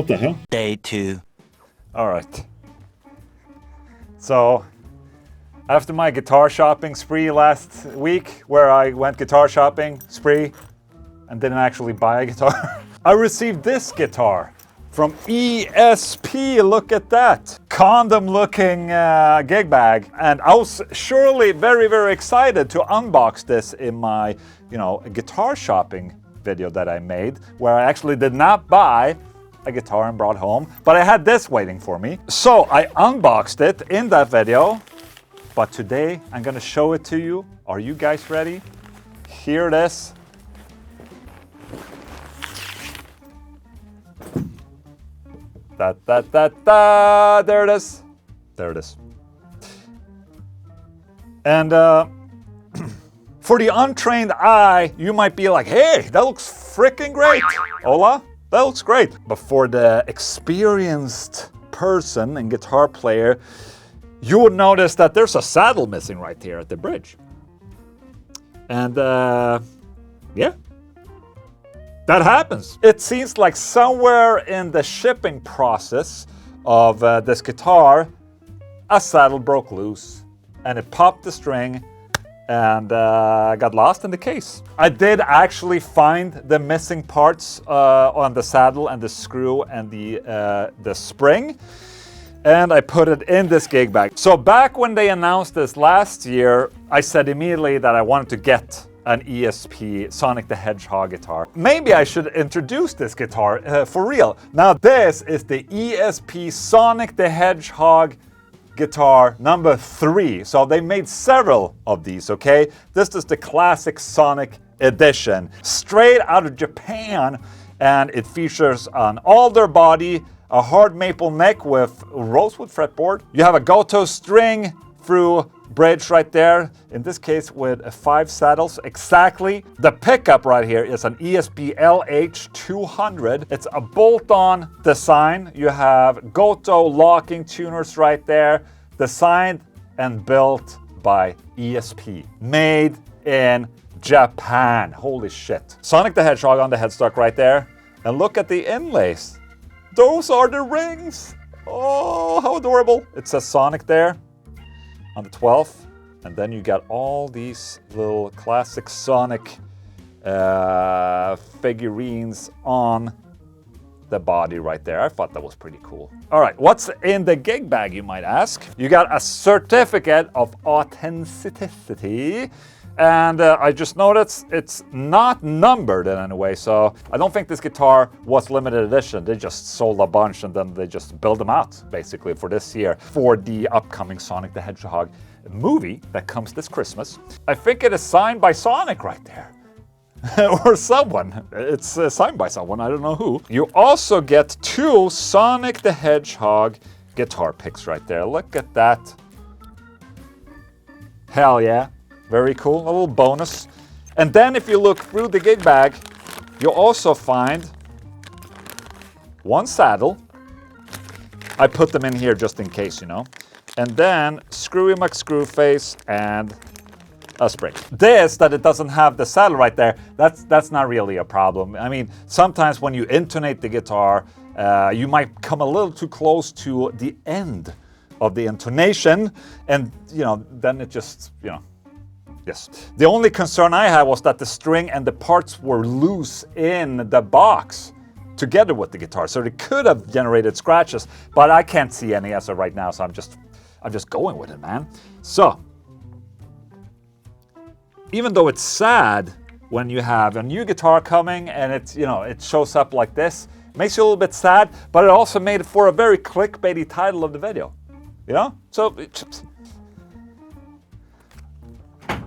What the hell? Day 2. All right. So, after my guitar shopping spree last week, where I went guitar shopping spree and didn't actually buy a guitar, I received this guitar from ESP. Look at that. Condom-looking gig bag. And I was surely very, very excited to unbox this in my, guitar shopping video that I made, where I actually did not buy a guitar and brought home, but I had this waiting for me. So I unboxed it in that video, but today I'm gonna show it to you. Are you guys ready? Here it is. There it is. There it is. And for the untrained eye, you might be like, hey, that looks freaking great. Hola? That looks great. But for the experienced person and guitar player, you would notice that there's a saddle missing right here at the bridge. And yeah, that happens. It seems like somewhere in the shipping process of this guitar, a saddle broke loose and it popped the string and got lost in the case. I did actually find the missing parts on the saddle and the screw and the spring, and I put it in this gig bag. So back when they announced this last year, I said immediately that I wanted to get an ESP Sonic the Hedgehog guitar. Maybe I should introduce this guitar for real. Now this is the ESP Sonic the Hedgehog guitar number 3. So they made several of these, okay? This is the classic Sonic edition, straight out of Japan, and it features an alder body, a hard maple neck with rosewood fretboard. You have a Goto string through bridge right there, in this case with 5 saddles exactly. The pickup right here is an ESP LH200. It's a bolt-on design. You have Goto locking tuners right there, designed and built by ESP. Made in Japan. Holy shit. Sonic the Hedgehog on the headstock right there. And look at the inlays. Those are the rings. Oh, how adorable. It says Sonic there on the 12th, and then you got all these little classic Sonic figurines on the body right there. I thought that was pretty cool. All right, what's in the gig bag, you might ask? You got a certificate of authenticity, and I just noticed it's not numbered in any way, so I don't think this guitar was limited edition. They just sold a bunch and then they just built them out, basically, for this year, for the upcoming Sonic the Hedgehog movie that comes this Christmas. I think it is signed by Sonic right there. Or someone. It's signed by someone, I don't know who. You also get 2 Sonic the Hedgehog guitar picks right there. Look at that. Hell yeah. Very cool, a little bonus. And then if you look through the gig bag, you'll also find 1 saddle. I put them in here just in case, And then Screwy McScrewface and a spring. This, that it doesn't have the saddle right there, that's not really a problem. I mean, sometimes when you intonate the guitar, you might come a little too close to the end of the intonation, and, then it just, Yes. The only concern I had was that the string and the parts were loose in the box together with the guitar, so it could have generated scratches, but I can't see any as of right now, so I'm just going with it, man. So, even though it's sad when you have a new guitar coming and it's, it shows up like this, makes you a little bit sad, but it also made it for a very clickbaity title of the video, So,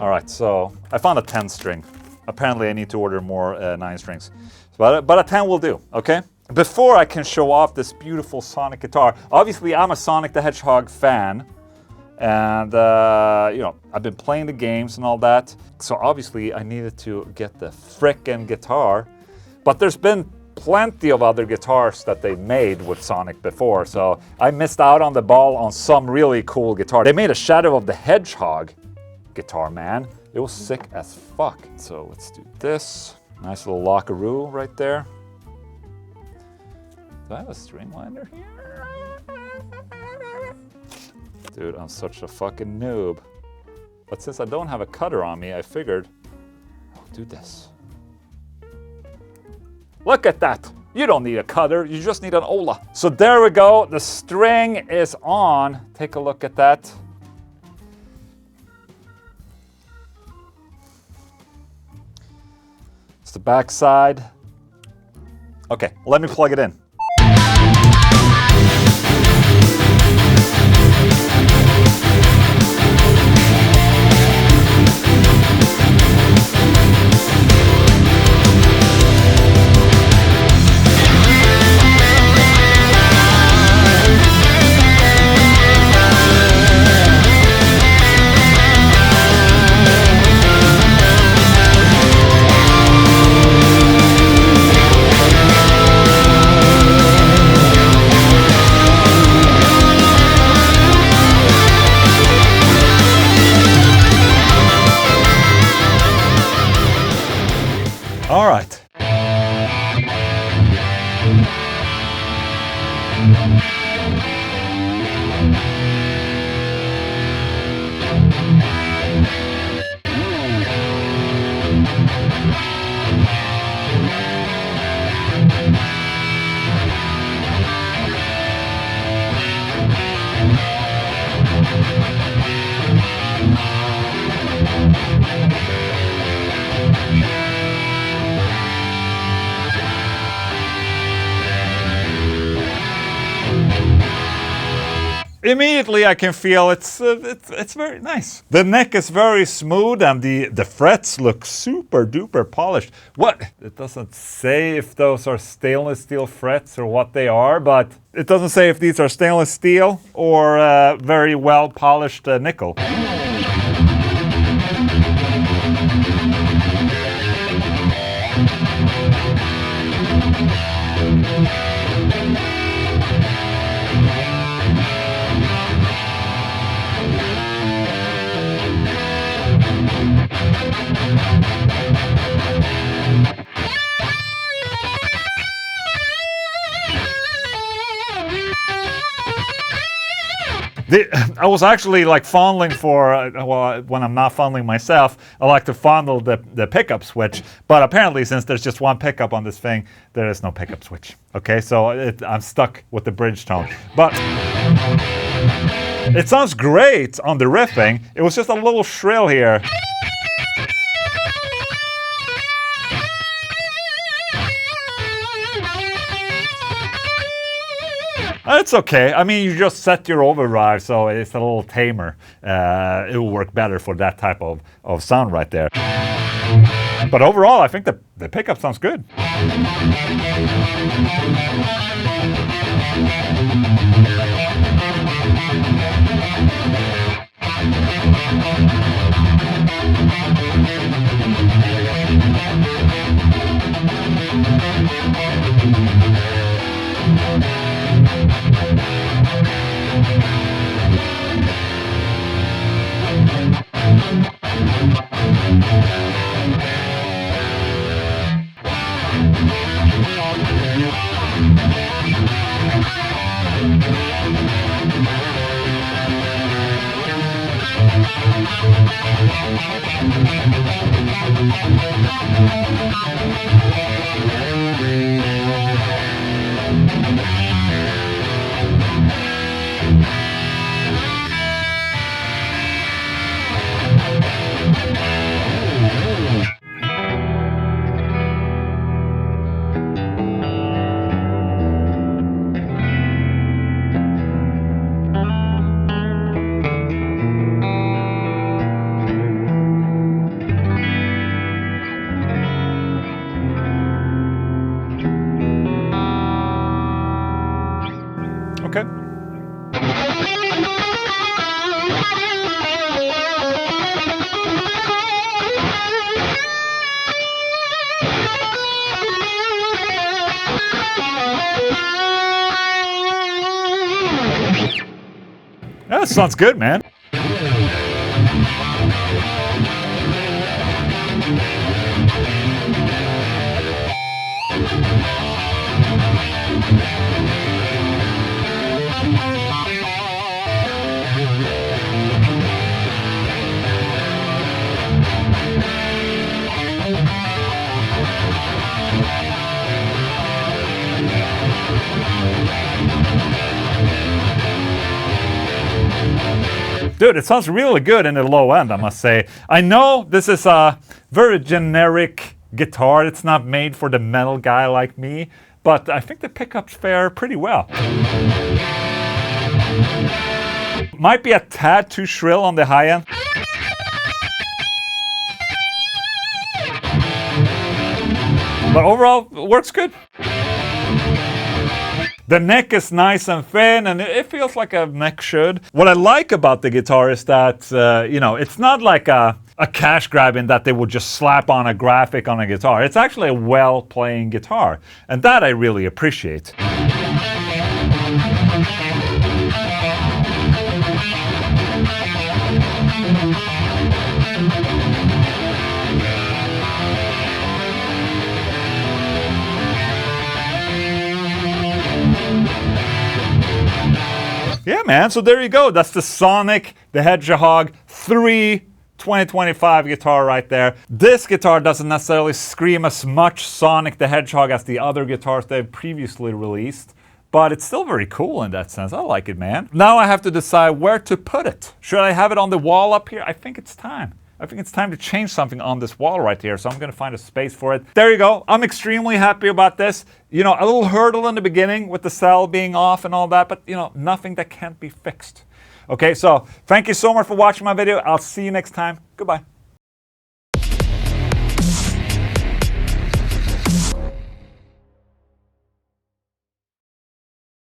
all right, so I found a 10 string. Apparently I need to order more 9 strings. But a 10 will do, okay? Before I can show off this beautiful Sonic guitar, obviously I'm a Sonic the Hedgehog fan. And, I've been playing the games and all that. So obviously I needed to get the frickin' guitar. But there's been plenty of other guitars that they made with Sonic before. So I missed out on the ball on some really cool guitar. They made a Shadow of the Hedgehog guitar, man. It was sick as fuck. So let's do this. Nice little lockaroo right there. Do I have a string winder here? Dude, I'm such a fucking noob. But since I don't have a cutter on me, I figured I'll do this. Look at that! You don't need a cutter, you just need an Ola. So there we go, the string is on. Take a look at that. It's the back side. Okay, let me plug it in. All right. Immediately I can feel it's very nice. The neck is very smooth and the frets look super duper polished. What? It doesn't say if those are stainless steel frets or what they are, but it doesn't say if these are stainless steel or very well polished nickel. I was actually like fondling for, well, when I'm not fondling myself, I like to fondle the pickup switch. But apparently, since there's just one pickup on this thing, there is no pickup switch. Okay, so I'm stuck with the bridge tone. But it sounds great on the riffing. It was just a little shrill here. It's okay. I mean, you just set your overdrive, so it's a little tamer. It will work better for that type of sound right there. But overall, I think the pickup sounds good. Okay. That sounds good, man. Dude, it sounds really good in the low end, I must say. I know this is a very generic guitar. It's not made for the metal guy like me, but I think the pickups fare pretty well. Might be a tad too shrill on the high end. But overall, it works good. The neck is nice and thin, and it feels like a neck should. What I like about the guitar is that, you know, it's not like a cash grab in that they would just slap on a graphic on a guitar. It's actually a well-playing guitar, and that I really appreciate. Yeah, man, so there you go. That's the Sonic the Hedgehog 3 2025 guitar right there. This guitar doesn't necessarily scream as much Sonic the Hedgehog as the other guitars they've previously released, but it's still very cool in that sense. I like it, man. Now I have to decide where to put it. Should I have it on the wall up here? I think it's time. I think it's time to change something on this wall right here, so I'm gonna find a space for it. There you go. I'm extremely happy about this. You know, a little hurdle in the beginning with the cell being off and all that, but you know, nothing that can't be fixed. Okay, so thank you so much for watching my video. I'll see you next time. Goodbye.